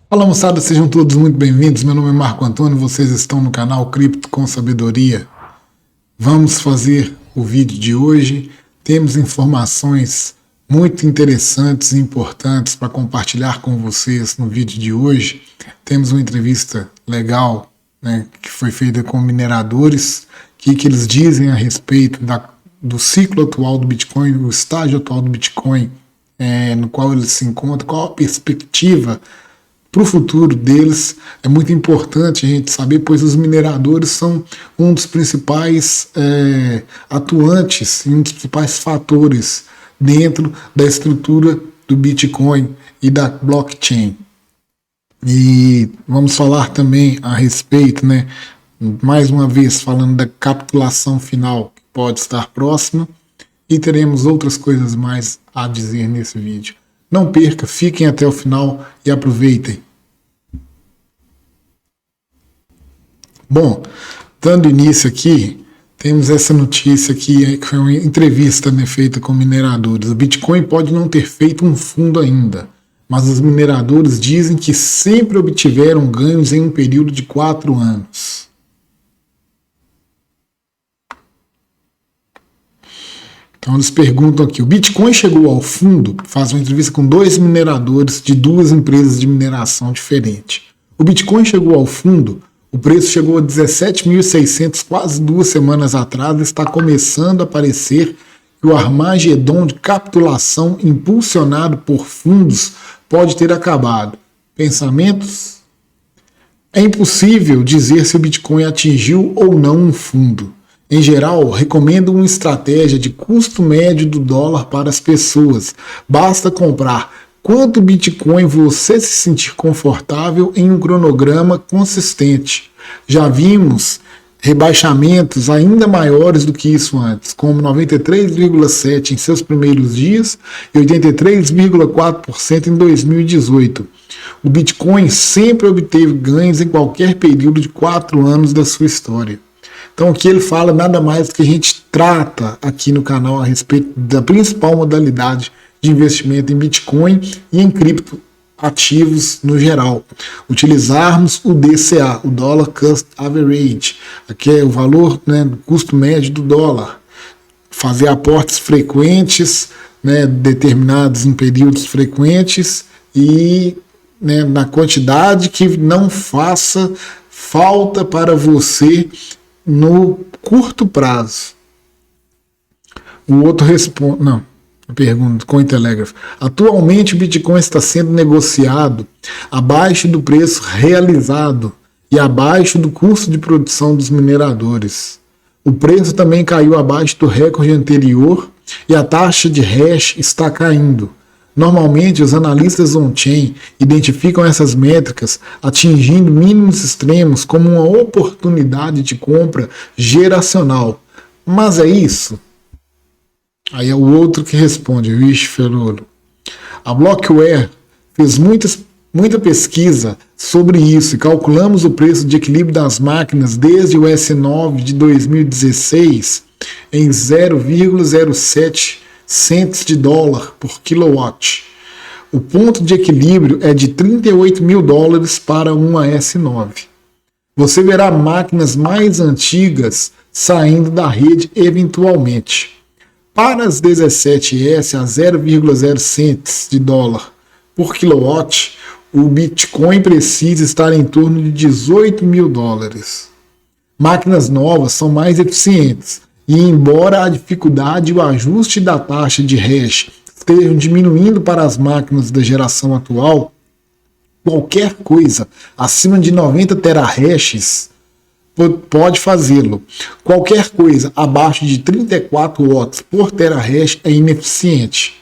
Fala moçada, sejam todos muito bem-vindos. Meu nome é Marco Antônio, vocês estão no canal Cripto com Sabedoria. Vamos fazer o vídeo de hoje. Temos informações muito interessantes e importantes para compartilhar com vocês no vídeo de hoje. Temos uma entrevista legal, que foi feita com mineradores, que eles dizem a respeito do ciclo atual do Bitcoin, o estágio atual do Bitcoin, no qual eles se encontram, qual a perspectiva para o futuro deles. É muito importante a gente saber, pois os mineradores são um dos principais atuantes e um dos principais fatores dentro da estrutura do Bitcoin e da blockchain. E vamos falar também a respeito, mais uma vez falando da capitulação final, que pode estar próxima, e teremos outras coisas mais a dizer nesse vídeo. Não perca, fiquem até o final e aproveitem. Bom, dando início aqui, temos essa notícia aqui, que foi uma entrevista feita com mineradores. O Bitcoin pode não ter feito um fundo ainda, mas os mineradores dizem que sempre obtiveram ganhos em um período de 4 anos. Então eles perguntam aqui, o Bitcoin chegou ao fundo, faz uma entrevista com 2 mineradores de 2 empresas de mineração diferentes. O Bitcoin chegou ao fundo, o preço chegou a 17.600 quase 2 semanas atrás, está começando a aparecer que o Armagedon de capitulação impulsionado por fundos pode ter acabado. Pensamentos? É impossível dizer se o Bitcoin atingiu ou não um fundo. Em geral, recomendo uma estratégia de custo médio do dólar para as pessoas. Basta comprar quanto Bitcoin você se sentir confortável em um cronograma consistente. Já vimos rebaixamentos ainda maiores do que isso antes, como 93,7% em seus primeiros dias e 83,4% em 2018. O Bitcoin sempre obteve ganhos em qualquer período de 4 anos da sua história. Então aqui ele fala nada mais do que a gente trata aqui no canal a respeito da principal modalidade de investimento em Bitcoin e em criptoativos no geral. Utilizarmos o DCA, o Dollar Cost Average, que é o valor do custo médio do dólar. Fazer aportes frequentes, determinados em períodos frequentes e na quantidade que não faça falta para você no curto prazo. O outro responde... Não. Pergunta, Cointelegraph. Atualmente o Bitcoin está sendo negociado abaixo do preço realizado e abaixo do custo de produção dos mineradores. O preço também caiu abaixo do recorde anterior e a taxa de hash está caindo. Normalmente os analistas on-chain identificam essas métricas atingindo mínimos extremos como uma oportunidade de compra geracional. Mas é isso? Aí é o outro que responde, o Ish Ferrolo. A Blockware fez muita pesquisa sobre isso e calculamos o preço de equilíbrio das máquinas desde o S9 de 2016 em 0,07 cents de dólar por kilowatt. O ponto de equilíbrio é de $38.000 para uma S9. Você verá máquinas mais antigas saindo da rede eventualmente. Para as 17S a 0,0 cents de dólar por kilowatt, o Bitcoin precisa estar em torno de $18.000. Máquinas novas são mais eficientes e, embora a dificuldade e o ajuste da taxa de hash estejam diminuindo para as máquinas da geração atual, qualquer coisa acima de 90 terahashes pode fazê-lo. Qualquer coisa abaixo de 34 watts por terahash é ineficiente.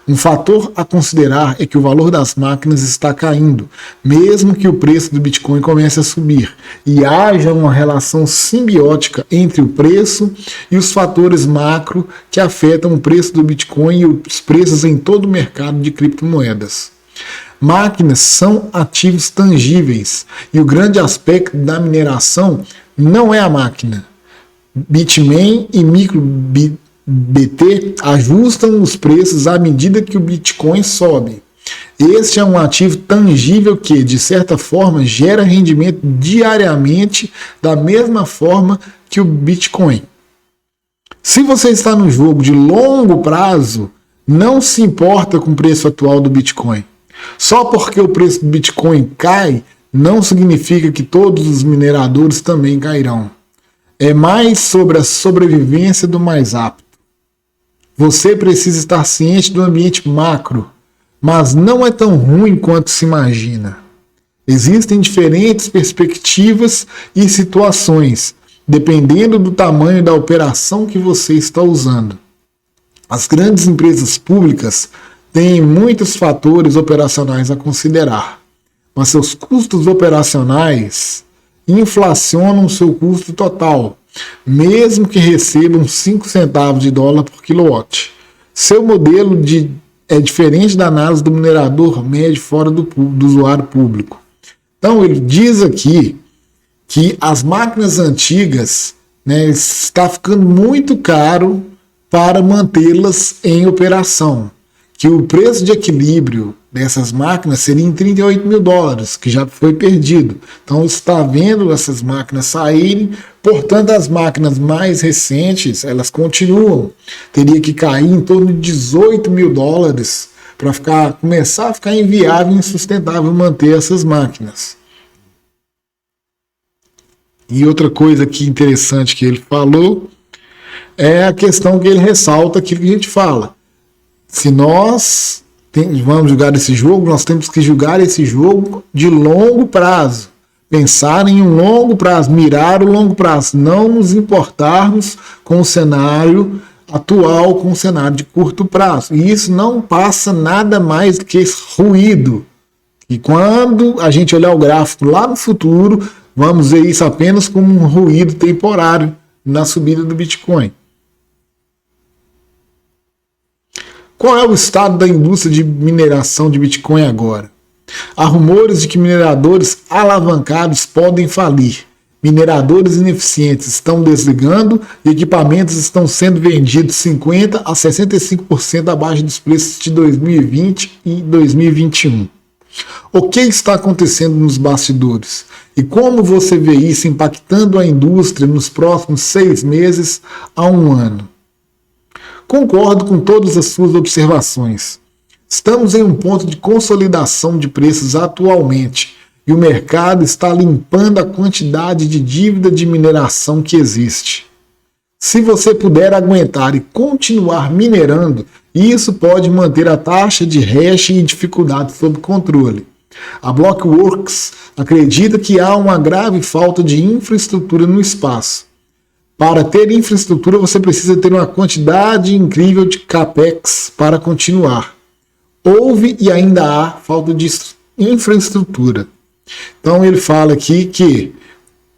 Um fator a considerar é que o valor das máquinas está caindo, mesmo que o preço do Bitcoin comece a subir, e haja uma relação simbiótica entre o preço e os fatores macro que afetam o preço do Bitcoin e os preços em todo o mercado de criptomoedas. Máquinas são ativos tangíveis e o grande aspecto da mineração não é a máquina. Bitmain e MicroBT ajustam os preços à medida que o Bitcoin sobe. Este é um ativo tangível que, de certa forma, gera rendimento diariamente da mesma forma que o Bitcoin. Se você está no jogo de longo prazo, não se importa com o preço atual do Bitcoin. Só porque o preço do Bitcoin cai, não significa que todos os mineradores também cairão. É mais sobre a sobrevivência do mais apto. Você precisa estar ciente do ambiente macro, mas não é tão ruim quanto se imagina. Existem diferentes perspectivas e situações, dependendo do tamanho da operação que você está usando. As grandes empresas públicas têm muitos fatores operacionais a considerar, mas seus custos operacionais inflacionam seu custo total, mesmo que recebam 5 centavos de dólar por quilowatt. Seu modelo é diferente da análise do minerador médio fora do usuário público. Então ele diz aqui que as máquinas antigas, né, está ficando muito caro para mantê-las em operação, que o preço de equilíbrio dessas máquinas seria em 38 mil dólares, que já foi perdido. Então está vendo essas máquinas saírem, portanto as máquinas mais recentes, elas continuam. Teria que cair em torno de 18 mil dólares para começar a ficar inviável e insustentável manter essas máquinas. E outra coisa aqui interessante que ele falou é a questão que ele ressalta aquilo que a gente fala. Se nós vamos jogar esse jogo, nós temos que jogar esse jogo de longo prazo. Pensar em um longo prazo, mirar o longo prazo, não nos importarmos com o cenário atual, com o cenário de curto prazo. E isso não passa nada mais do que ruído. E quando a gente olhar o gráfico lá no futuro, vamos ver isso apenas como um ruído temporário na subida do Bitcoin. Qual é o estado da indústria de mineração de Bitcoin agora? Há rumores de que mineradores alavancados podem falir. Mineradores ineficientes estão desligando e equipamentos estão sendo vendidos 50% a 65% abaixo dos preços de 2020 e 2021. O que está acontecendo nos bastidores? E como você vê isso impactando a indústria nos próximos 6 meses a 1 ano? Concordo com todas as suas observações. Estamos em um ponto de consolidação de preços atualmente e o mercado está limpando a quantidade de dívida de mineração que existe. Se você puder aguentar e continuar minerando, isso pode manter a taxa de hash e dificuldade sob controle. A Blockworks acredita que há uma grave falta de infraestrutura no espaço. Para ter infraestrutura, você precisa ter uma quantidade incrível de capex para continuar. Houve e ainda há falta de infraestrutura. Então ele fala aqui que,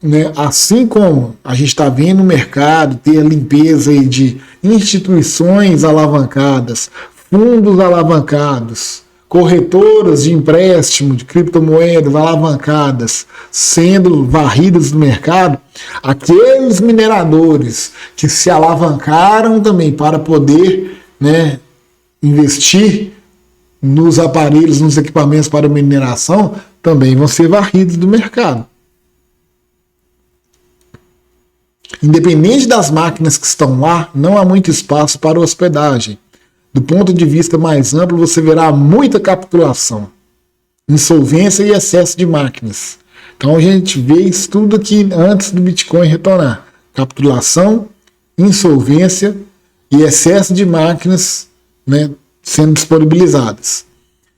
né, assim como a gente está vendo o mercado ter a limpeza aí de instituições alavancadas, fundos alavancados, corretoras de empréstimo de criptomoedas alavancadas sendo varridas do mercado, aqueles mineradores que se alavancaram também para poder, né, investir nos aparelhos, nos equipamentos para mineração, também vão ser varridos do mercado. Independente das máquinas que estão lá, não há muito espaço para hospedagem. Do ponto de vista mais amplo, você verá muita capitulação, insolvência e excesso de máquinas. Então a gente vê isso tudo aqui antes do Bitcoin retornar. Capitulação, insolvência e excesso de máquinas, né, sendo disponibilizadas.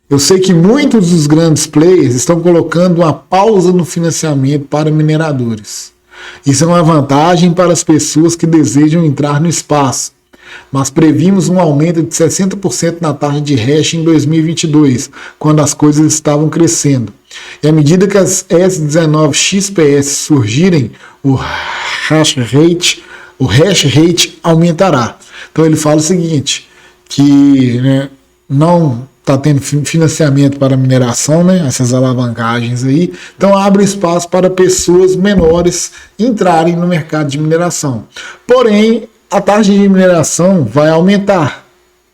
Eu sei que muitos dos grandes players estão colocando uma pausa no financiamento para mineradores. Isso é uma vantagem para as pessoas que desejam entrar no espaço. Mas previmos um aumento de 60% na taxa de hash em 2022, quando as coisas estavam crescendo. E à medida que as S19 XPS surgirem, o hash rate aumentará. Então ele fala o seguinte, que, né, não está tendo financiamento para mineração, né, essas alavancagens aí, então abre espaço para pessoas menores entrarem no mercado de mineração. Porém, a taxa de mineração vai aumentar,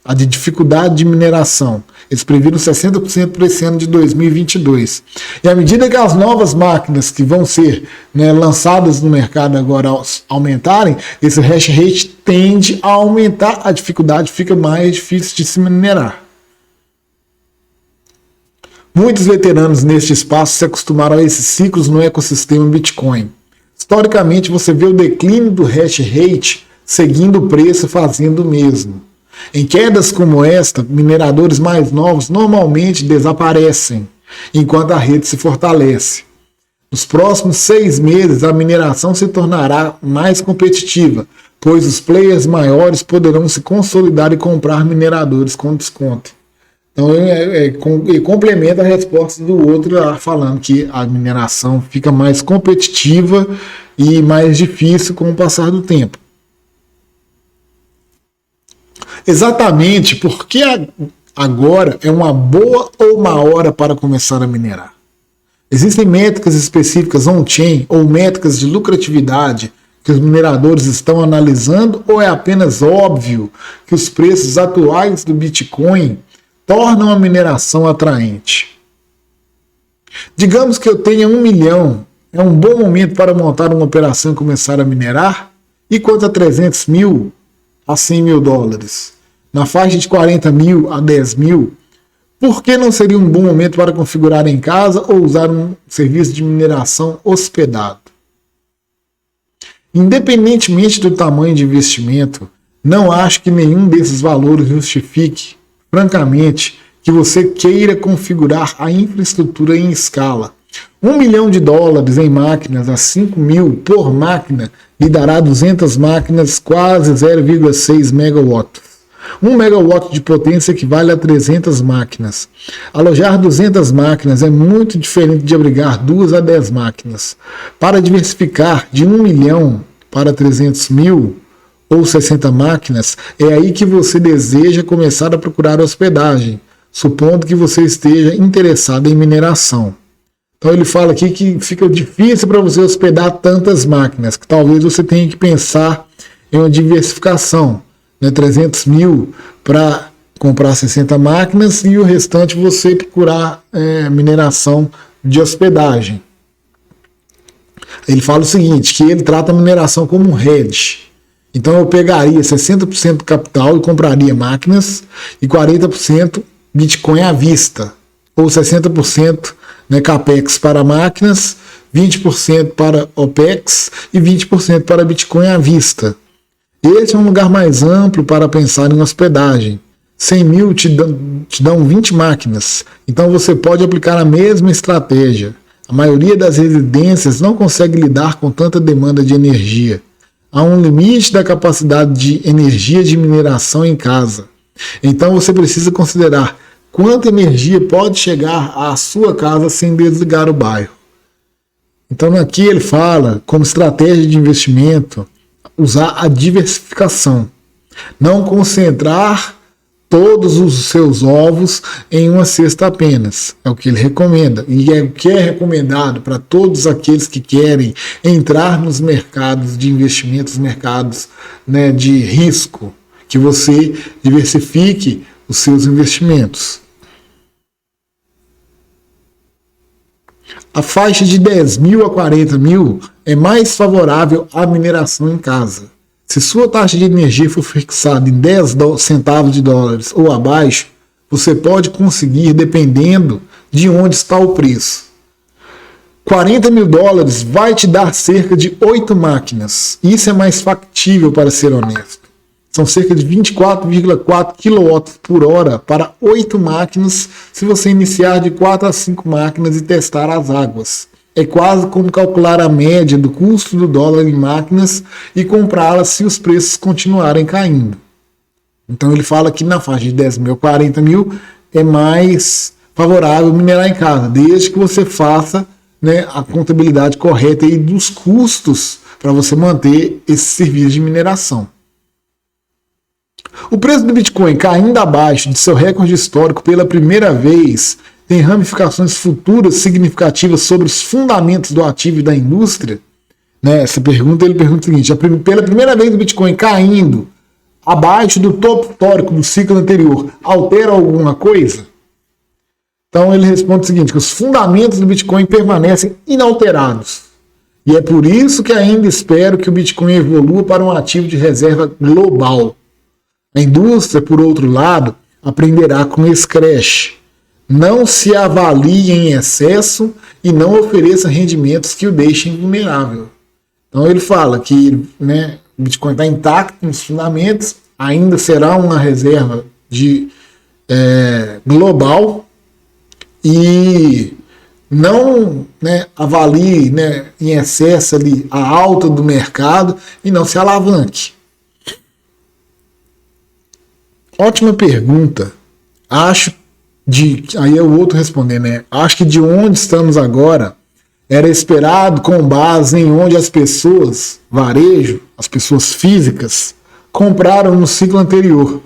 a de dificuldade de mineração. Eles previram 60% para esse ano de 2022. E à medida que as novas máquinas que vão ser, né, lançadas no mercado agora aumentarem, esse hash rate tende a aumentar, a dificuldade fica mais difícil de se minerar. Muitos veteranos neste espaço se acostumaram a esses ciclos no ecossistema Bitcoin. Historicamente, você vê o declínio do hash rate seguindo o preço fazendo o mesmo. Em quedas como esta, mineradores mais novos normalmente desaparecem, enquanto a rede se fortalece. Nos próximos 6 meses, a mineração se tornará mais competitiva, pois os players maiores poderão se consolidar e comprar mineradores com desconto. Então, ele complementa a resposta do outro falando que a mineração fica mais competitiva e mais difícil com o passar do tempo. Exatamente porque agora é uma boa ou uma hora para começar a minerar. Existem métricas específicas on-chain ou métricas de lucratividade que os mineradores estão analisando, ou é apenas óbvio que os preços atuais do Bitcoin tornam a mineração atraente? Digamos que eu tenha 1 milhão, é um bom momento para montar uma operação e começar a minerar? E quanto a 300 mil a 100 mil dólares? Na faixa de 40 mil a 10 mil, por que não seria um bom momento para configurar em casa ou usar um serviço de mineração hospedado? Independentemente do tamanho de investimento, não acho que nenhum desses valores justifique, francamente, que você queira configurar a infraestrutura em escala. 1 milhão de dólares em máquinas a 5 mil por máquina lhe dará 200 máquinas, quase 0,6 megawatts. 1 megawatt de potência equivale a 300 máquinas. Alojar 200 máquinas é muito diferente de abrigar 2 a 10 máquinas. Para diversificar de 1 milhão para 300 mil ou 60 máquinas, é aí que você deseja começar a procurar hospedagem, supondo que você esteja interessado em mineração. Então ele fala aqui que fica difícil para você hospedar tantas máquinas, que talvez você tenha que pensar em uma diversificação. 300 mil para comprar 60 máquinas e o restante você procurar mineração de hospedagem. Ele fala o seguinte, que ele trata a mineração como um hedge. Então eu pegaria 60% do capital e compraria máquinas e 40% Bitcoin à vista, ou 60% Capex para máquinas, 20% para OPEX e 20% para Bitcoin à vista. Esse é um lugar mais amplo para pensar em hospedagem. 100 mil te dão 20 máquinas, então você pode aplicar a mesma estratégia. A maioria das residências não consegue lidar com tanta demanda de energia. Há um limite da capacidade de energia de mineração em casa. Então você precisa considerar quanta energia pode chegar à sua casa sem desligar o bairro. Então aqui ele fala, como estratégia de investimento, usar a diversificação. Não concentrar todos os seus ovos em uma cesta apenas. É o que ele recomenda. E é o que é recomendado para todos aqueles que querem entrar nos mercados de investimentos, mercados de risco. Que você diversifique os seus investimentos. A faixa de 10 mil a 40 mil é mais favorável à mineração em casa. Se sua taxa de energia for fixada em 10 centavos de dólares ou abaixo, você pode conseguir dependendo de onde está o preço. 40 mil dólares vai te dar cerca de 8 máquinas. Isso é mais factível, para ser honesto. São cerca de 24,4 kW por hora para 8 máquinas se você iniciar de 4 a 5 máquinas e testar as águas. É quase como calcular a média do custo do dólar em máquinas e comprá-las se os preços continuarem caindo. Então ele fala que na faixa de 10 mil a 40 mil é mais favorável minerar em casa, desde que você faça a contabilidade correta aí dos custos para você manter esse serviço de mineração. O preço do Bitcoin caindo abaixo de seu recorde histórico pela primeira vez tem ramificações futuras significativas sobre os fundamentos do ativo e da indústria? Essa pergunta, ele pergunta o seguinte, pela primeira vez o Bitcoin caindo abaixo do topo histórico do ciclo anterior, altera alguma coisa? Então ele responde o seguinte, que os fundamentos do Bitcoin permanecem inalterados. E é por isso que ainda espero que o Bitcoin evolua para um ativo de reserva global. A indústria, por outro lado, aprenderá com esse crash. Não se avalie em excesso e não ofereça rendimentos que o deixem vulnerável. Então ele fala que, né, o Bitcoin está intacto nos fundamentos, ainda será uma reserva global e não, né, avalie, né, em excesso ali a alta do mercado e não se alavanque. Ótima pergunta. Aí é o outro responder, né? Acho que de onde estamos agora era esperado com base em onde as pessoas, varejo, as pessoas físicas, compraram no ciclo anterior.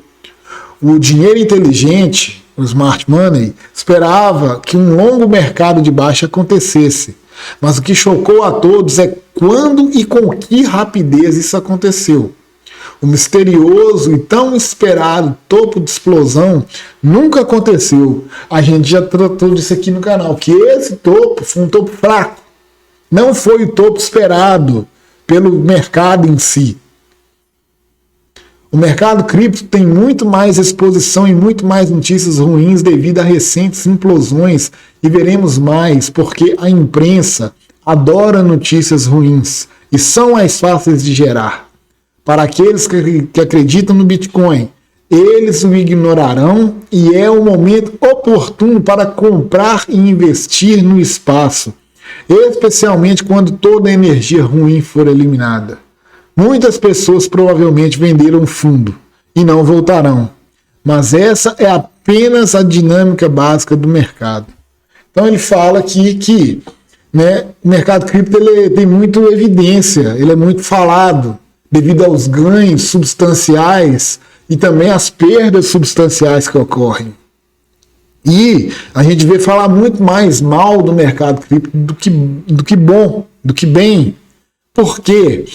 O dinheiro inteligente, o smart money, esperava que um longo mercado de baixa acontecesse. Mas o que chocou a todos é quando e com que rapidez isso aconteceu. O misterioso e tão esperado topo de explosão nunca aconteceu. A gente já tratou disso aqui no canal, que esse topo foi um topo fraco. Não foi o topo esperado pelo mercado em si. O mercado cripto tem muito mais exposição e muito mais notícias ruins devido a recentes implosões e veremos mais porque a imprensa adora notícias ruins e são mais fáceis de gerar. Para aqueles que acreditam no Bitcoin, eles o ignorarão e é o momento oportuno para comprar e investir no espaço, especialmente quando toda a energia ruim for eliminada. Muitas pessoas provavelmente venderam fundo e não voltarão, mas essa é apenas a dinâmica básica do mercado. Então ele fala aqui que, né, o mercado cripto tem muita evidência, ele é muito falado, devido aos ganhos substanciais e também às perdas substanciais que ocorrem. E a gente vê falar muito mais mal do mercado cripto do que bom, do que bem. Porque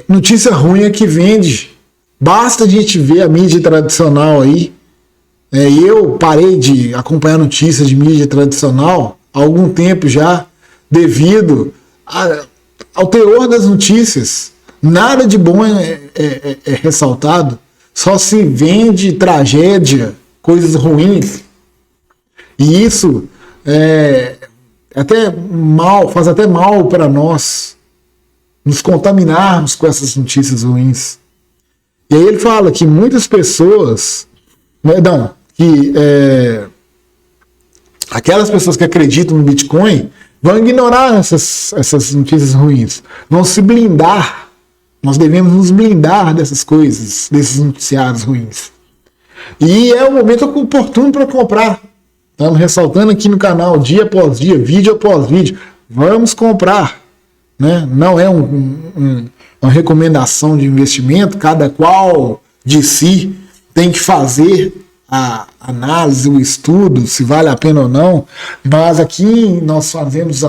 notícia ruim é que vende. Basta a gente ver a mídia tradicional aí. Eu parei de acompanhar notícias de mídia tradicional há algum tempo já, devido ao teor das notícias. Nada de bom é ressaltado, só se vende tragédia, coisas ruins. E isso faz até mal para nós nos contaminarmos com essas notícias ruins. E aí ele fala que muitas pessoas, aquelas pessoas que acreditam no Bitcoin vão ignorar essas notícias ruins, vão se blindar. Nós devemos nos blindar dessas coisas, desses noticiários ruins. E é o momento oportuno para comprar. Estamos ressaltando aqui no canal, dia após dia, vídeo após vídeo. Vamos comprar. Né? Não é uma recomendação de investimento, cada qual de si tem que fazer a análise, o estudo, se vale a pena ou não. Mas aqui nós fazemos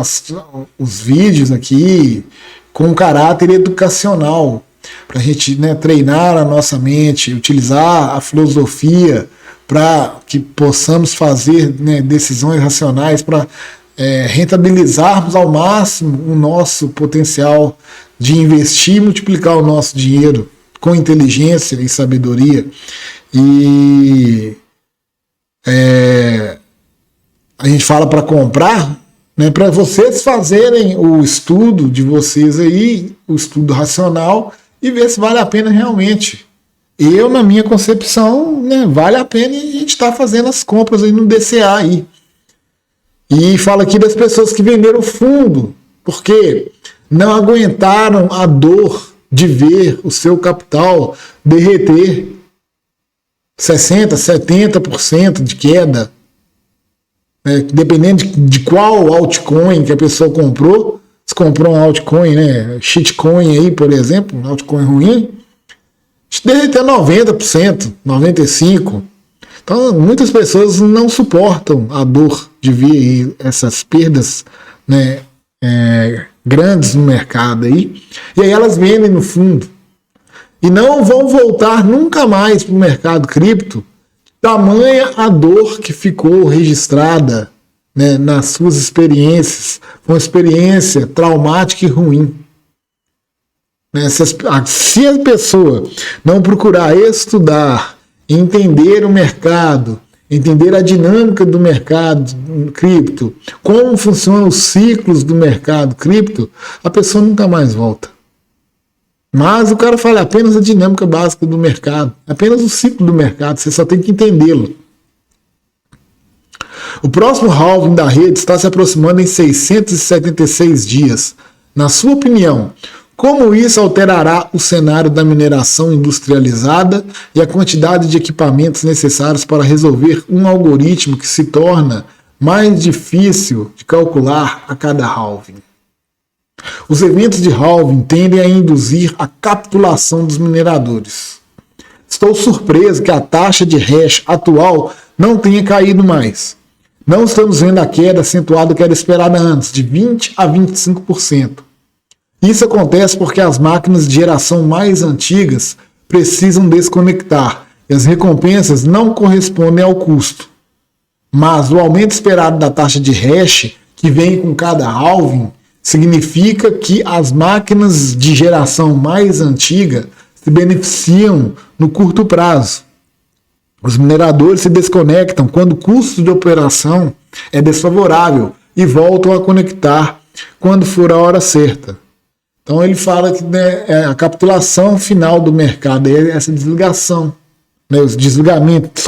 os vídeos aqui com caráter educacional, para a gente, né, treinar a nossa mente, utilizar a filosofia para que possamos fazer, né, decisões racionais para rentabilizarmos ao máximo o nosso potencial de investir e multiplicar o nosso dinheiro com inteligência e sabedoria. E a gente fala para comprar, né, para vocês fazerem o estudo de vocês aí, o estudo racional, e ver se vale a pena realmente. Eu, na minha concepção, né, vale a pena, e a gente está fazendo as compras aí no DCA aí. E fala aqui das pessoas que venderam fundo, porque não aguentaram a dor de ver o seu capital derreter 60%, 70% de queda. Dependendo de qual altcoin que a pessoa comprou, se comprou um altcoin, né, shitcoin aí, por exemplo, um altcoin ruim, derreteu 90%, 95%. Então, muitas pessoas não suportam a dor de ver essas perdas, né, grandes no mercado aí, e aí elas vendem no fundo. E não vão voltar nunca mais para o mercado cripto Tamanha a dor que ficou registrada, né, nas suas experiências, uma experiência traumática e ruim. Né, se a pessoa não procurar estudar, entender o mercado, entender a dinâmica do mercado cripto, como funcionam os ciclos do mercado cripto, a pessoa nunca mais volta. Mas o cara fala apenas a dinâmica básica do mercado, apenas o ciclo do mercado, você só tem que entendê-lo. O próximo halving da rede está se aproximando em 676 dias. Na sua opinião, como isso alterará o cenário da mineração industrializada e a quantidade de equipamentos necessários para resolver um algoritmo que se torna mais difícil de calcular a cada halving? Os eventos de halving tendem a induzir a capitulação dos mineradores. Estou surpreso que a taxa de hash atual não tenha caído mais. Não estamos vendo a queda acentuada que era esperada antes, de 20% a 25%. Isso acontece porque as máquinas de geração mais antigas precisam desconectar e as recompensas não correspondem ao custo. Mas o aumento esperado da taxa de hash, que vem com cada halving, significa que as máquinas de geração mais antiga se beneficiam no curto prazo. Os mineradores se desconectam quando o custo de operação é desfavorável e voltam a conectar quando for a hora certa. Então ele fala que, né, a capitulação final do mercado é essa desligação, né, esse desligamento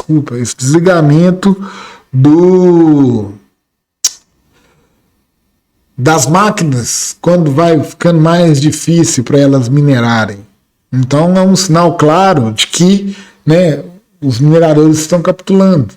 das máquinas quando vai ficando mais difícil para elas minerarem. Então é um sinal claro de que, né, os mineradores estão capitulando.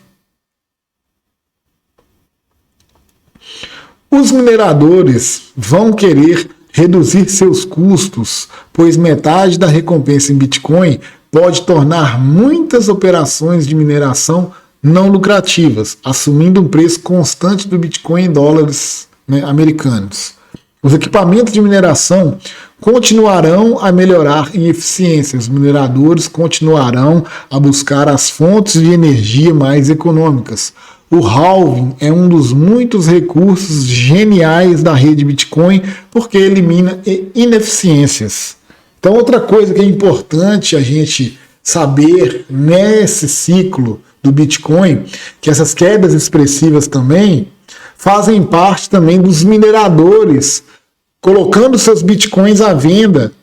Os mineradores vão querer reduzir seus custos, pois metade da recompensa em Bitcoin pode tornar muitas operações de mineração não lucrativas, assumindo um preço constante do Bitcoin em dólares, né, americanos. Os equipamentos de mineração continuarão a melhorar em eficiência. Os mineradores continuarão a buscar as fontes de energia mais econômicas. O halving é um dos muitos recursos geniais da rede Bitcoin porque elimina ineficiências. Então, outra coisa que é importante a gente saber nesse ciclo do Bitcoin, que essas quedas expressivas também fazem parte também dos mineradores colocando seus bitcoins à venda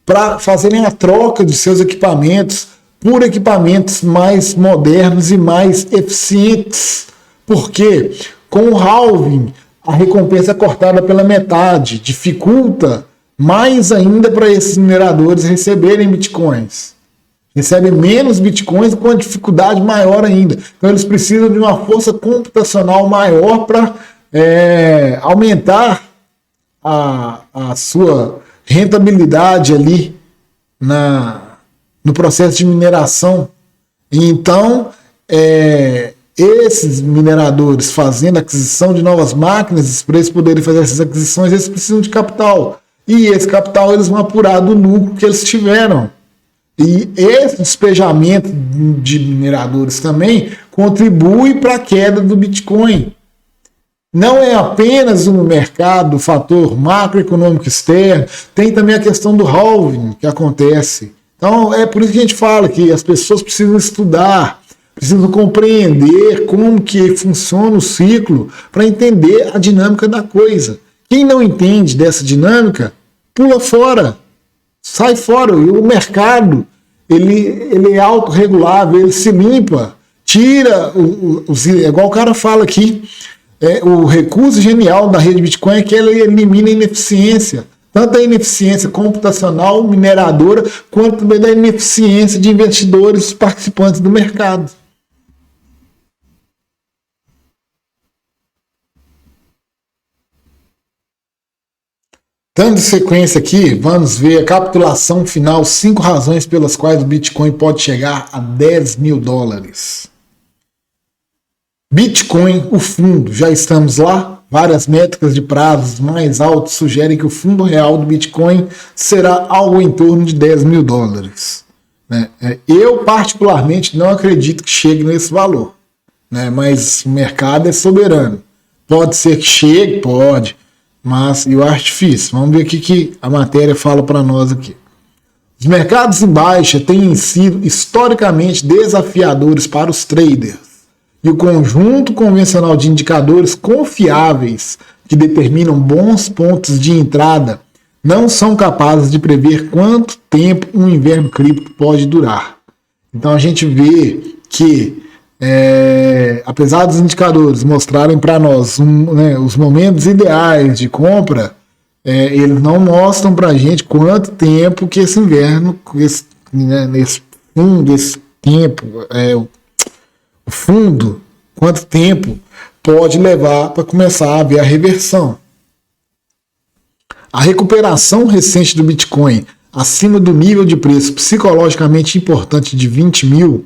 para fazerem a troca de seus equipamentos por equipamentos mais modernos e mais eficientes. Porque com o halving a recompensa é cortada pela metade, dificulta mais ainda para esses mineradores receberem bitcoins. Recebem menos bitcoins com uma dificuldade maior ainda. Então eles precisam de uma força computacional maior para aumentar a sua rentabilidade ali no processo de mineração. Então, esses mineradores fazendo aquisição de novas máquinas, para eles poderem fazer essas aquisições, eles precisam de capital. E esse capital eles vão apurar do lucro que eles tiveram. E esse despejamento de mineradores também contribui para a queda do Bitcoin. Não é apenas um mercado, o fator macroeconômico externo, tem também a questão do halving que acontece. Então é por isso que a gente fala que as pessoas precisam estudar, precisam compreender como que funciona o ciclo para entender a dinâmica da coisa. Quem não entende dessa dinâmica, pula fora, sai fora. E o mercado ele é autorregulável, ele se limpa, tira, igual o cara fala aqui, o recurso genial da rede Bitcoin é que ela elimina a ineficiência, tanto a ineficiência computacional, mineradora, quanto também da ineficiência de investidores participantes do mercado. Dando sequência aqui, vamos ver a capitulação final, 5 razões pelas quais o Bitcoin pode chegar a $10.000. Bitcoin, o fundo, já estamos lá. Várias métricas de prazos mais altos sugerem que o fundo real do Bitcoin será algo em torno de $10.000. né? Eu, particularmente, não acredito que chegue nesse valor, né? Mas o mercado é soberano. Pode ser que chegue, pode, mas eu acho difícil. Vamos ver o que a matéria fala para nós aqui. Os mercados em baixa têm sido historicamente desafiadores para os traders, e o conjunto convencional de indicadores confiáveis que determinam bons pontos de entrada não são capazes de prever quanto tempo um inverno cripto pode durar. Então a gente vê que, apesar dos indicadores mostrarem para nós os momentos ideais de compra, eles não mostram para a gente quanto tempo que esse inverno, esse tempo, o fundo, quanto tempo pode levar para começar a haver a reversão. A recuperação recente do Bitcoin acima do nível de preço psicologicamente importante de 20 mil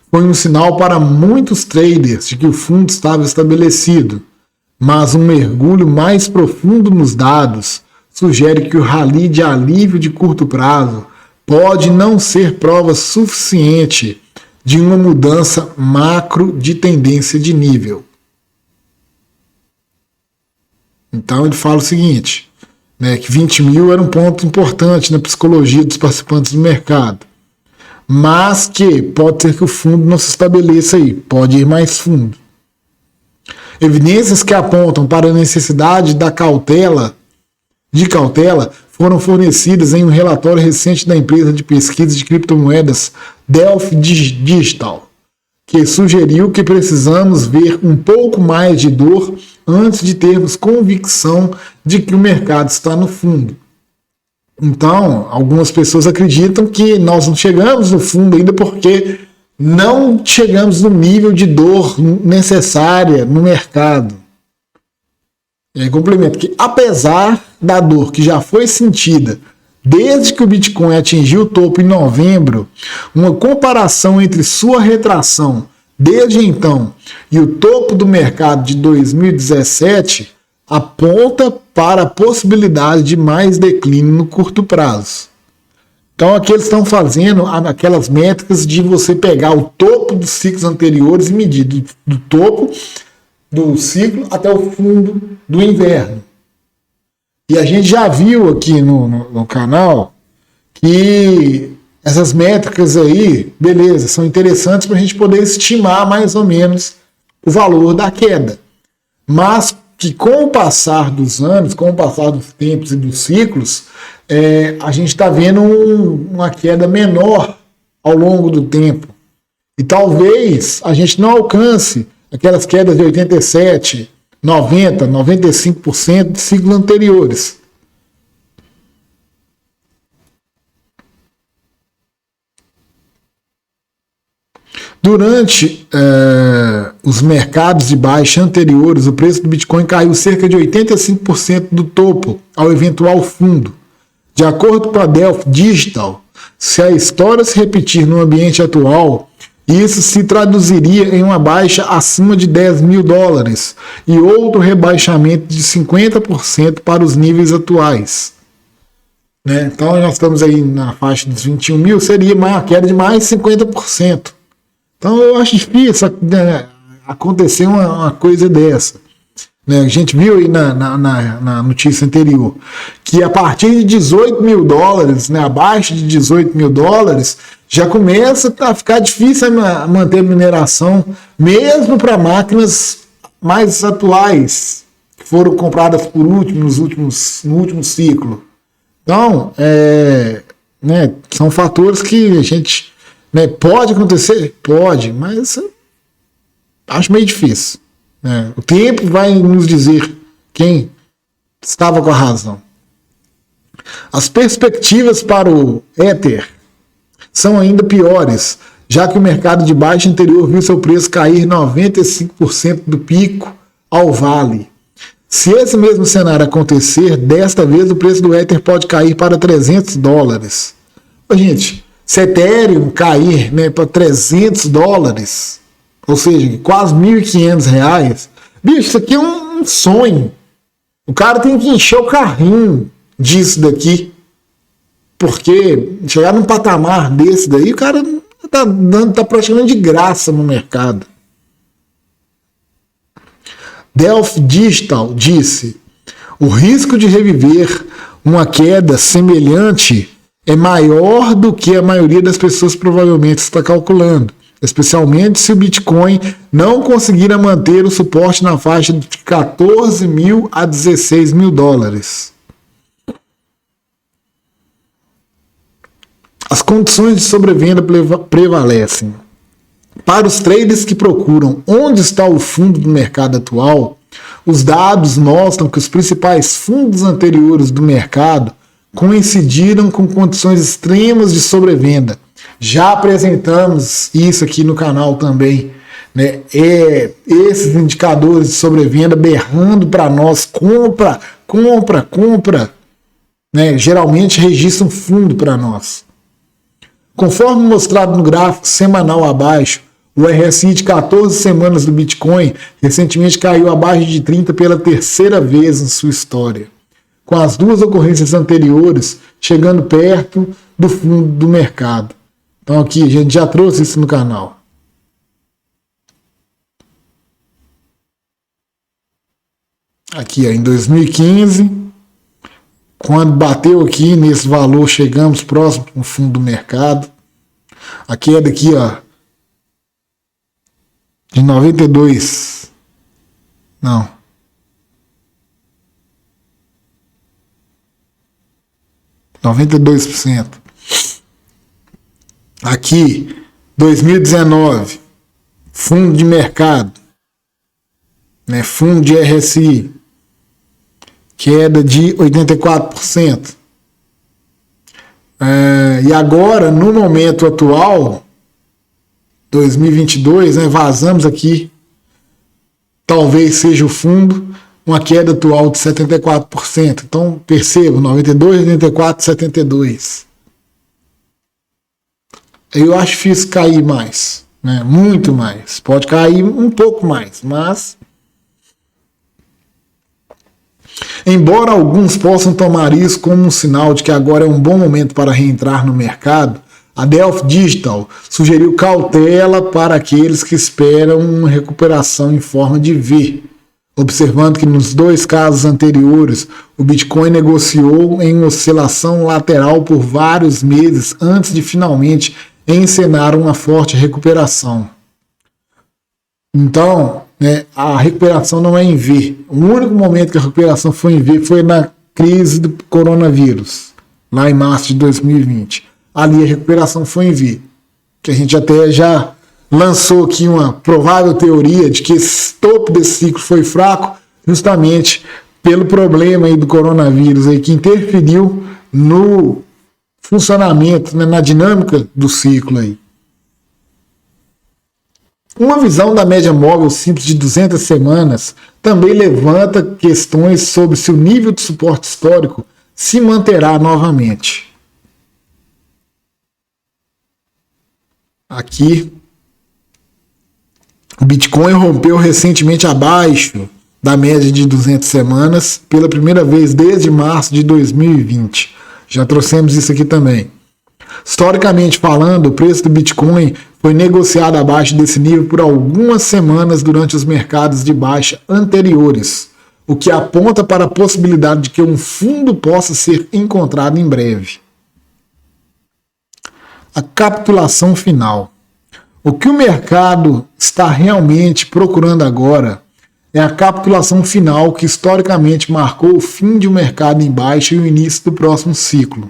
foi um sinal para muitos traders de que o fundo estava estabelecido, mas um mergulho mais profundo nos dados sugere que o rally de alívio de curto prazo pode não ser prova suficiente de uma mudança macro de tendência de nível. Então ele fala o seguinte, né, que 20 mil era um ponto importante na psicologia dos participantes do mercado, mas que pode ser que o fundo não se estabeleça aí, pode ir mais fundo. Evidências que apontam para a necessidade de cautela foram fornecidas em um relatório recente da empresa de pesquisa de criptomoedas Delphi Digital, que sugeriu que precisamos ver um pouco mais de dor antes de termos convicção de que o mercado está no fundo. Então, algumas pessoas acreditam que nós não chegamos no fundo ainda porque não chegamos no nível de dor necessária no mercado. E aí complemento que, apesar da dor que já foi sentida desde que o Bitcoin atingiu o topo em novembro, uma comparação entre sua retração desde então e o topo do mercado de 2017 aponta para a possibilidade de mais declínio no curto prazo. Então aqui eles estão fazendo aquelas métricas de você pegar o topo dos ciclos anteriores e medir do topo do ciclo até o fundo do inverno. E a gente já viu aqui no canal que essas métricas aí, beleza, são interessantes para a gente poder estimar mais ou menos o valor da queda. Mas que com o passar dos anos, com o passar dos tempos e dos ciclos, a gente está vendo uma queda menor ao longo do tempo. E talvez a gente não alcance aquelas quedas de 87%, 90%, 95% de ciclos anteriores. Durante os mercados de baixa anteriores, o preço do Bitcoin caiu cerca de 85% do topo ao eventual fundo. De acordo com a Delphi Digital, se a história se repetir no ambiente atual, isso se traduziria em uma baixa acima de 10 mil dólares e outro rebaixamento de 50% para os níveis atuais. Né? Então nós estamos aí na faixa dos 21 mil, seria uma queda de mais 50%. Então eu acho difícil acontecer uma coisa dessa. Né? A gente viu aí na notícia anterior que a partir de 18 mil dólares, né, abaixo de 18 mil dólares, já começa a ficar difícil manter a mineração, mesmo para máquinas mais atuais, que foram compradas por último, no último ciclo. Então, né, são fatores que a gente... Né, pode acontecer? Pode, mas acho meio difícil. Né? O tempo vai nos dizer quem estava com a razão. As perspectivas para o Ether são ainda piores, já que o mercado de baixa anterior viu seu preço cair 95% do pico ao vale. Se esse mesmo cenário acontecer, desta vez o preço do Ether pode cair para 300 dólares. Gente, se Ethereum cair, né, para 300 dólares, ou seja, quase R$1.500, bicho, isso aqui é um sonho. O cara tem que encher o carrinho disso daqui Porque chegar num patamar desse daí, o cara tá praticamente de graça no mercado. Delphi Digital disse: o risco de reviver uma queda semelhante é maior do que a maioria das pessoas provavelmente está calculando, especialmente se o Bitcoin não conseguir manter o suporte na faixa de 14 mil a 16 mil dólares. As condições de sobrevenda prevalecem. Para os traders que procuram onde está o fundo do mercado atual, os dados mostram que os principais fundos anteriores do mercado coincidiram com condições extremas de sobrevenda. Já apresentamos isso aqui no canal também, né? Esses indicadores de sobrevenda berrando para nós: compra, compra, compra, né? Geralmente registram fundo para nós. Conforme mostrado no gráfico semanal abaixo, o RSI de 14 semanas do Bitcoin recentemente caiu abaixo de 30 pela terceira vez em sua história, com as duas ocorrências anteriores chegando perto do fundo do mercado. Então aqui, a gente já trouxe isso no canal. Aqui, ó, em 2015, quando bateu aqui nesse valor, chegamos próximo do fundo do mercado. A queda aqui, ó, de 92, não, 92%. Aqui, 2019, fundo de mercado, né, fundo de RSI, queda de 84%. E agora, no momento atual, 2022, né, vazamos aqui, talvez seja o fundo, uma queda atual de 74%. Então, percebo, 92, 84, 72. Eu acho difícil cair mais, né, muito mais. Pode cair um pouco mais, mas... Embora alguns possam tomar isso como um sinal de que agora é um bom momento para reentrar no mercado, a Delphi Digital sugeriu cautela para aqueles que esperam uma recuperação em forma de V, observando que nos dois casos anteriores o Bitcoin negociou em oscilação lateral por vários meses antes de finalmente encenar uma forte recuperação. Então, né, a recuperação não é em V. O único momento que a recuperação foi em V foi na crise do coronavírus, lá em março de 2020. Ali a recuperação foi em V. Que a gente até já lançou aqui uma provável teoria de que esse topo desse ciclo foi fraco justamente pelo problema aí do coronavírus aí, que interferiu no funcionamento, né, na dinâmica do ciclo aí. Uma visão da média móvel simples de 200 semanas também levanta questões sobre se o nível de suporte histórico se manterá novamente. Aqui, o Bitcoin rompeu recentemente abaixo da média de 200 semanas pela primeira vez desde março de 2020. Já trouxemos isso aqui também. Historicamente falando, o preço do Bitcoin foi negociado abaixo desse nível por algumas semanas durante os mercados de baixa anteriores, o que aponta para a possibilidade de que um fundo possa ser encontrado em breve. A capitulação final. O que o mercado está realmente procurando agora é a capitulação final que historicamente marcou o fim de um mercado em baixa e o início do próximo ciclo.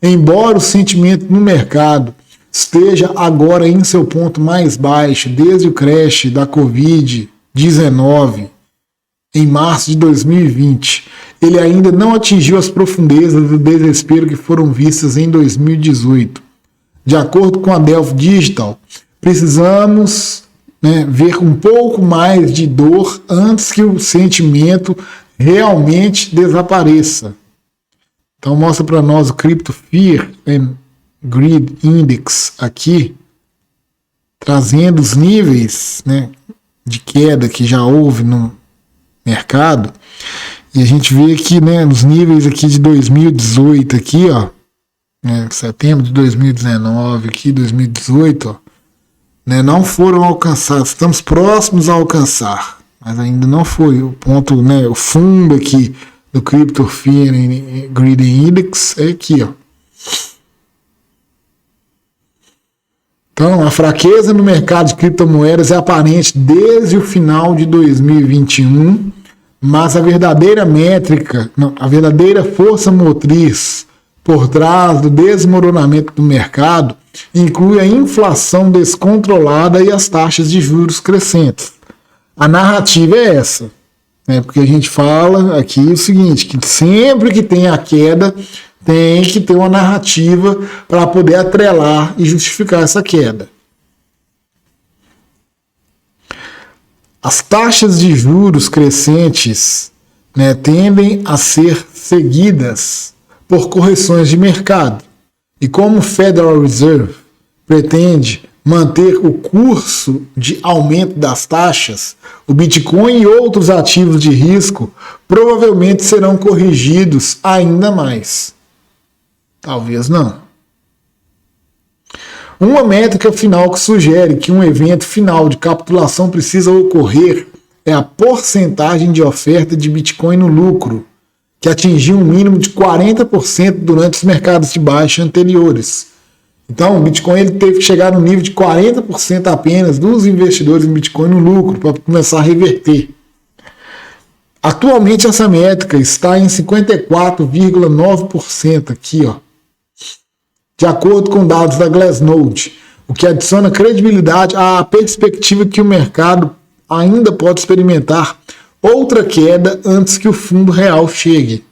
Embora o sentimento no mercado esteja agora em seu ponto mais baixo desde o crash da Covid-19 em março de 2020, ele ainda não atingiu as profundezas do desespero que foram vistas em 2018. De acordo com a Delphi Digital, precisamos, né, ver um pouco mais de dor antes que o sentimento realmente desapareça. Então mostra para nós o Crypto Fear and Greed Index aqui, trazendo os níveis, né, de queda que já houve no mercado. E a gente vê aqui, né, nos níveis aqui de 2018 aqui, ó, né, setembro de 2019, aqui 2018, ó, né, não foram alcançados. Estamos próximos a alcançar, mas ainda não foi. O ponto, né, o fundo aqui do Crypto Fear and Greed Index é aqui, ó. Então, a fraqueza no mercado de criptomoedas é aparente desde o final de 2021, mas a verdadeira métrica, não, a verdadeira força motriz por trás do desmoronamento do mercado inclui a inflação descontrolada e as taxas de juros crescentes. A narrativa é essa, né? Porque a gente fala aqui o seguinte, que sempre que tem a queda, tem que ter uma narrativa para poder atrelar e justificar essa queda. As taxas de juros crescentes, né, tendem a ser seguidas por correções de mercado. E como o Federal Reserve pretende manter o curso de aumento das taxas, o Bitcoin e outros ativos de risco provavelmente serão corrigidos ainda mais. Talvez não. Uma métrica final que sugere que um evento final de capitulação precisa ocorrer é a porcentagem de oferta de Bitcoin no lucro, que atingiu um mínimo de 40% durante os mercados de baixa anteriores. Então, o Bitcoin ele teve que chegar no nível de 40% apenas dos investidores em Bitcoin no lucro para começar a reverter. Atualmente, essa métrica está em 54,9% aqui, ó, de acordo com dados da Glassnode, o que adiciona credibilidade à perspectiva que o mercado ainda pode experimentar outra queda antes que o fundo real chegue.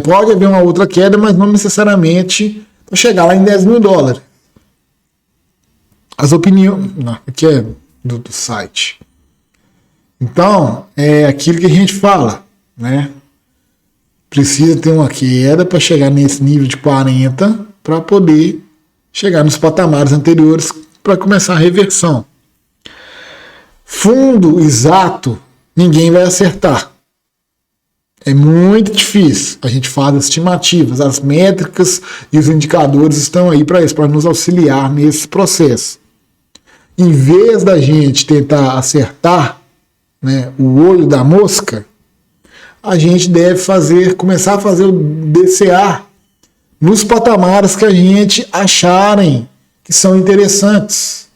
Pode haver uma outra queda, mas não necessariamente para chegar lá em 10 mil dólares. As opiniões... Não, aqui é do site. Então, é aquilo que a gente fala, né? Precisa ter uma queda para chegar nesse nível de 40 para poder chegar nos patamares anteriores para começar a reversão. Fundo exato, ninguém vai acertar. É muito difícil. A gente faz as estimativas, as métricas e os indicadores estão aí para isso, para nos auxiliar nesse processo. Em vez da gente tentar acertar, né, o olho da mosca, a gente deve começar a fazer o DCA nos patamares que a gente acharem que são interessantes.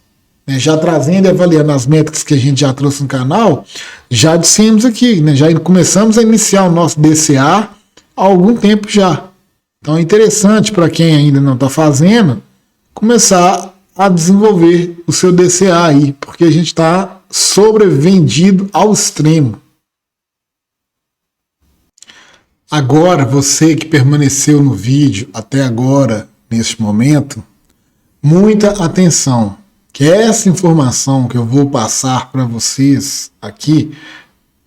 Já trazendo e avaliando as métricas que a gente já trouxe no canal, já dissemos aqui, né, já começamos a iniciar o nosso DCA há algum tempo já. Então é interessante para quem ainda não está fazendo, começar a desenvolver o seu DCA aí, porque a gente está sobrevendido ao extremo. Agora, você que permaneceu no vídeo até agora, neste momento, muita atenção, que essa informação que eu vou passar para vocês aqui,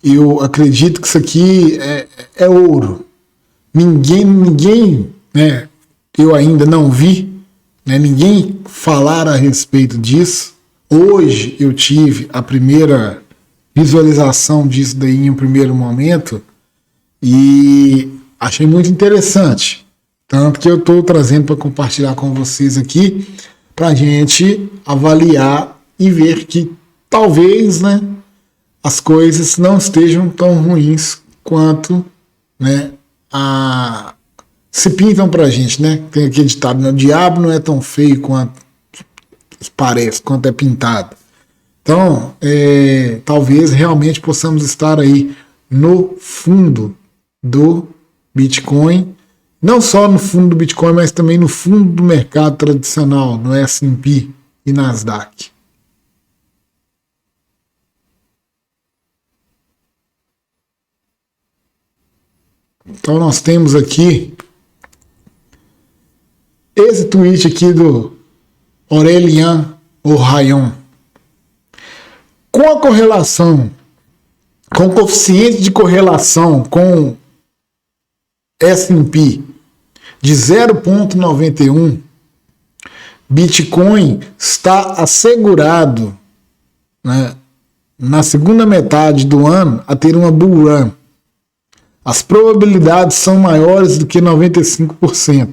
eu acredito que isso aqui é ouro. Ninguém, né, eu ainda não vi, né, ninguém falar a respeito disso. Hoje eu tive a primeira visualização disso daí em um primeiro momento, e achei muito interessante, tanto que eu estou trazendo para compartilhar com vocês aqui, para a gente avaliar e ver que talvez, né, as coisas não estejam tão ruins quanto, né, se pintam para a gente, né? Tem aquele ditado, né, o diabo não é tão feio quanto parece, quanto é pintado. Então, talvez realmente possamos estar aí no fundo do Bitcoin, não só no fundo do Bitcoin, mas também no fundo do mercado tradicional, no S&P e Nasdaq. Então nós temos aqui esse tweet aqui do Aurélien Ohayon. Com a correlação, com o coeficiente de correlação com S&P de 0,91, Bitcoin está assegurado, né, na segunda metade do ano a ter uma bull run. As probabilidades são maiores do que 95%.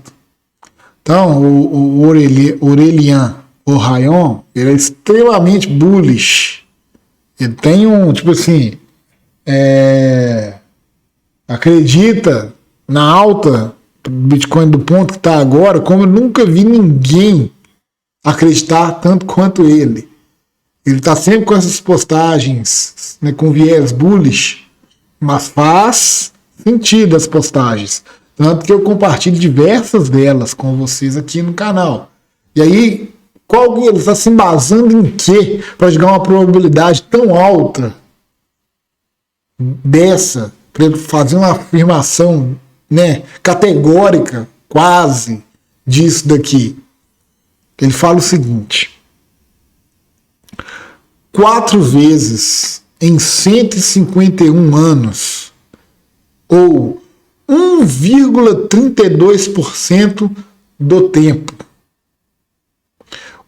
Então, Aurelian Orion, ele é extremamente bullish. Ele tem tipo assim, acredita na alta do Bitcoin do ponto que está agora, como eu nunca vi ninguém acreditar tanto quanto ele. Ele está sempre com essas postagens, né, com viés bullish, mas faz sentido as postagens. Tanto que eu compartilho diversas delas com vocês aqui no canal. E aí, ele está se embasando em quê para chegar a uma probabilidade tão alta dessa, para ele fazer uma afirmação, né, categórica, quase, disso daqui? Ele fala o seguinte: 4 vezes em 151 anos, ou 1,32% do tempo,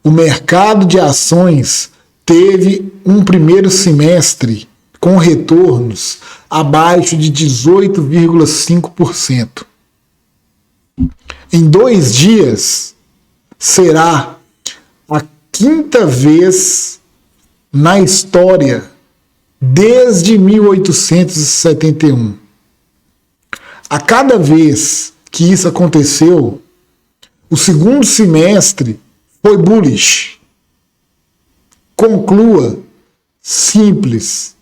o mercado de ações teve um primeiro semestre com retornos abaixo de 18,5%. Em 2 dias, será a 5ª vez na história desde 1871. A cada vez que isso aconteceu, o segundo semestre foi bullish. Conclua simples,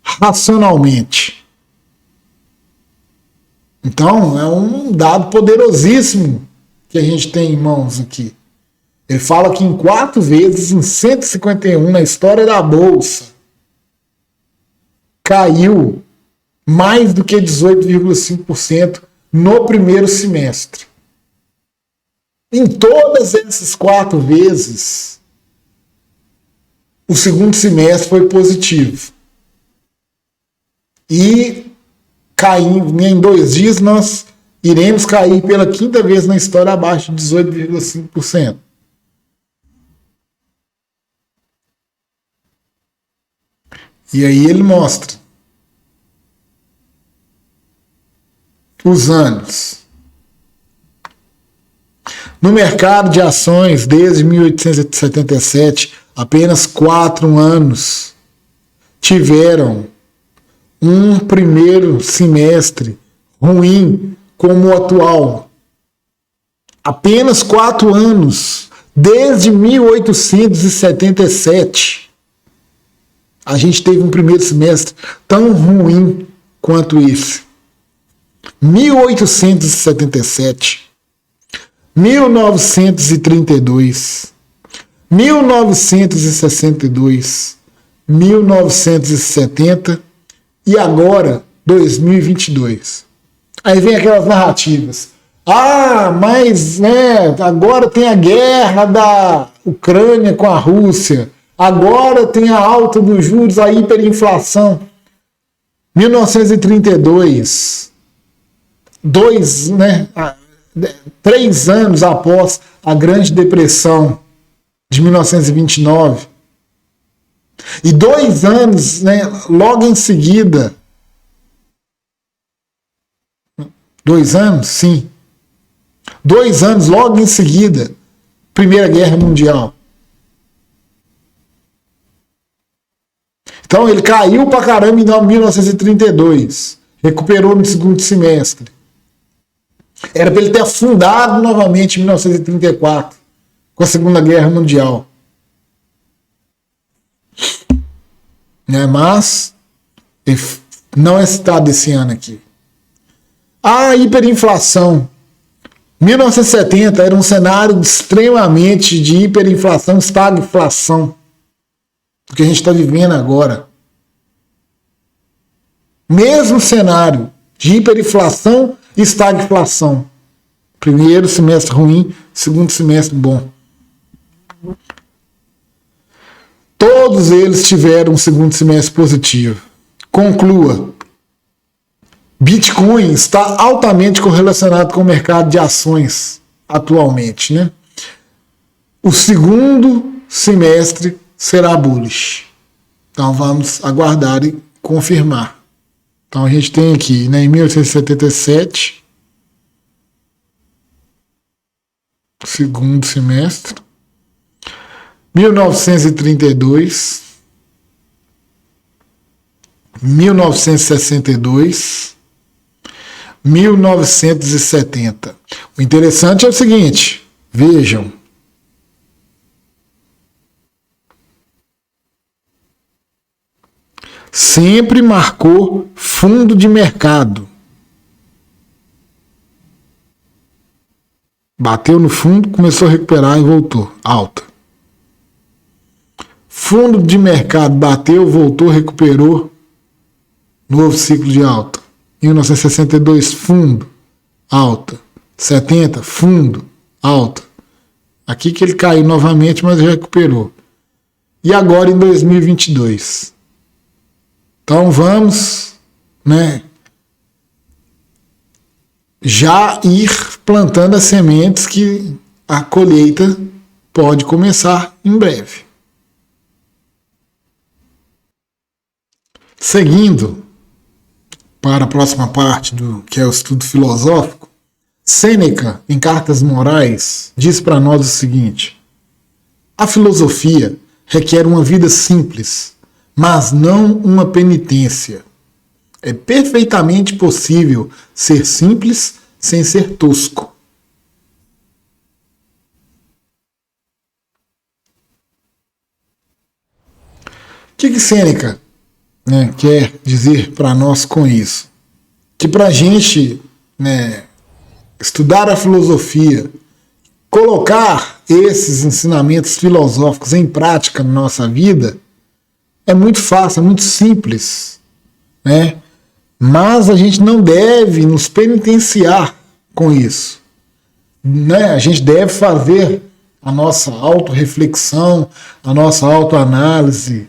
racionalmente. Então, é um dado poderosíssimo que a gente tem em mãos aqui. Ele fala que em 4 vezes, em 151, na história da Bolsa, caiu mais do que 18,5% no primeiro semestre. Em todas essas 4 vezes, o segundo semestre foi positivo. E caindo em 2 dias, nós iremos cair pela 5ª vez na história abaixo de 18,5%. E aí ele mostra os anos. No mercado de ações, desde 1877, apenas 4 anos tiveram um primeiro semestre ruim como o atual. Apenas 4 anos, desde 1877, a gente teve um primeiro semestre tão ruim quanto esse. 1877, 1932, 1962, 1970 e agora 2022. Aí vem aquelas narrativas. Ah, mas né, agora tem a guerra da Ucrânia com a Rússia. Agora tem a alta dos juros, a hiperinflação. 1932, 3 anos após a Grande Depressão de 1929. E 2 anos, né, logo em seguida. 2 anos, sim. 2 anos logo em seguida, Primeira Guerra Mundial. Então ele caiu pra caramba em 1932. Recuperou no segundo semestre. Era para ele ter afundado novamente em 1934, com a Segunda Guerra Mundial. Né? Mas ele não é citado esse ano aqui. A hiperinflação. 1970 era um cenário extremamente de hiperinflação, estagflação. O que a gente está vivendo agora. Mesmo cenário de hiperinflação e estagflação. Primeiro semestre ruim, segundo semestre bom. Todos eles tiveram um segundo semestre positivo. Conclua. Bitcoin está altamente correlacionado com o mercado de ações atualmente, né? O segundo semestre será bullish. Então vamos aguardar e confirmar. Então a gente tem aqui, né, em 1877, segundo semestre. 1932, 1962, 1970. O interessante é o seguinte, vejam. Sempre marcou fundo de mercado. Bateu no fundo, começou a recuperar e voltou. Alta. Fundo de mercado bateu, voltou, recuperou. Novo ciclo de alta. 1962, fundo, alta. 70, fundo, alta. Aqui que ele caiu novamente, mas recuperou. E agora em 2022. Então vamos, já ir plantando as sementes que a colheita pode começar em breve. Seguindo para a próxima parte do que é o estudo filosófico, Sêneca, em Cartas Morais, diz para nós o seguinte: a filosofia requer uma vida simples, mas não uma penitência. É perfeitamente possível ser simples sem ser tosco. O que Sêneca quer dizer para nós com isso? Que para a gente estudar a filosofia, colocar esses ensinamentos filosóficos em prática na nossa vida, é muito fácil, é muito simples, mas a gente não deve nos penitenciar com isso. A gente deve fazer a nossa autorreflexão, a nossa autoanálise,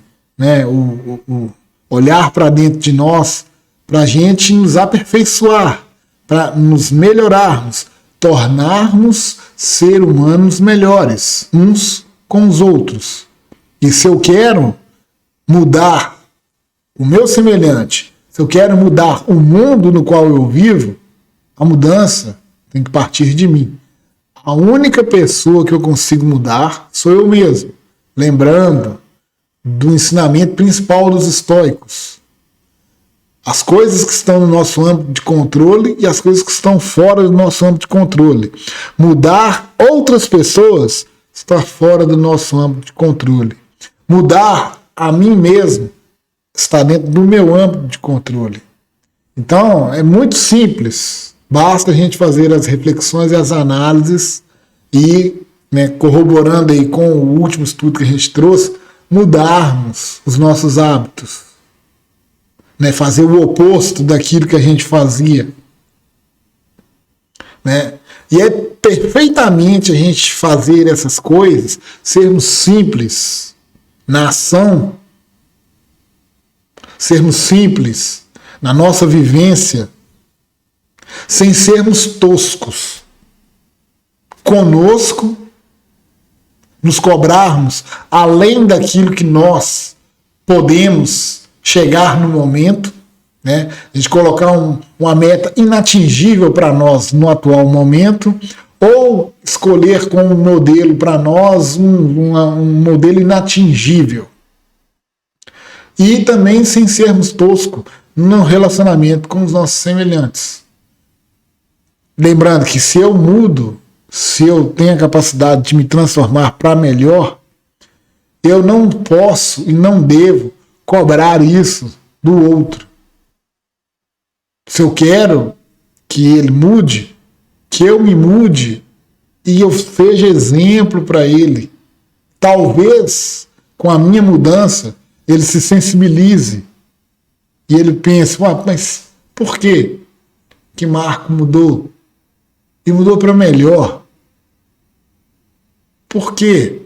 o olhar para dentro de nós, para a gente nos aperfeiçoar, para nos melhorarmos, tornarmos seres humanos melhores, uns com os outros. E se eu quero mudar o meu semelhante, se eu quero mudar o mundo no qual eu vivo, a mudança tem que partir de mim. A única pessoa que eu consigo mudar sou eu mesmo. Lembrando do ensinamento principal dos estoicos. As coisas que estão no nosso âmbito de controle e as coisas que estão fora do nosso âmbito de controle. Mudar outras pessoas está fora do nosso âmbito de controle. Mudar a mim mesmo está dentro do meu âmbito de controle. Então, é muito simples. Basta a gente fazer as reflexões e as análises e, corroborando aí com o último estudo que a gente trouxe, mudarmos os nossos hábitos. Fazer o oposto daquilo que a gente fazia. E é perfeitamente a gente fazer essas coisas, sermos simples na ação, sermos simples na nossa vivência, sem sermos toscos conosco, nos cobrarmos além daquilo que nós podemos chegar no momento, a gente colocar uma meta inatingível para nós no atual momento, ou escolher como modelo para nós um modelo inatingível. E também sem sermos toscos no relacionamento com os nossos semelhantes. Lembrando que se eu mudo, se eu tenho a capacidade de me transformar para melhor, eu não posso e não devo cobrar isso do outro. Se eu quero que ele mude, que eu me mude e eu seja exemplo para ele. Talvez com a minha mudança ele se sensibilize e ele pense, mas por quê que Marco mudou? E mudou para melhor. Por quê?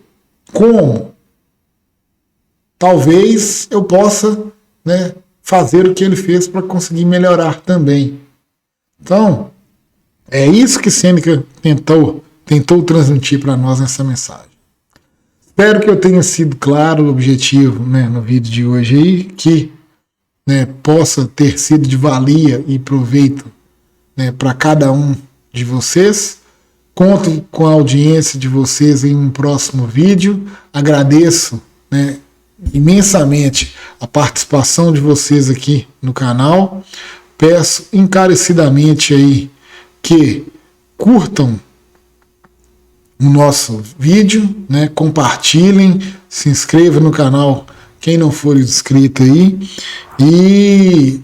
Como? Talvez eu possa fazer o que ele fez para conseguir melhorar também. Então, é isso que Sêneca tentou transmitir para nós nessa mensagem. Espero que eu tenha sido claro o objetivo no vídeo de hoje aí, que possa ter sido de valia e proveito para cada um de vocês. Conto com a audiência de vocês em um próximo vídeo. Agradeço, né, imensamente a participação de vocês aqui no canal. Peço encarecidamente aí que curtam o nosso vídeo, né, compartilhem, se inscrevam no canal quem não for inscrito aí, e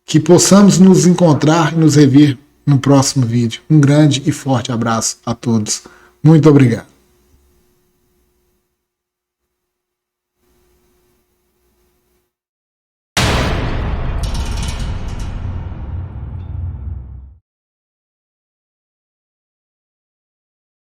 que possamos nos encontrar e nos rever no próximo vídeo. Um grande e forte abraço a todos. Muito obrigado.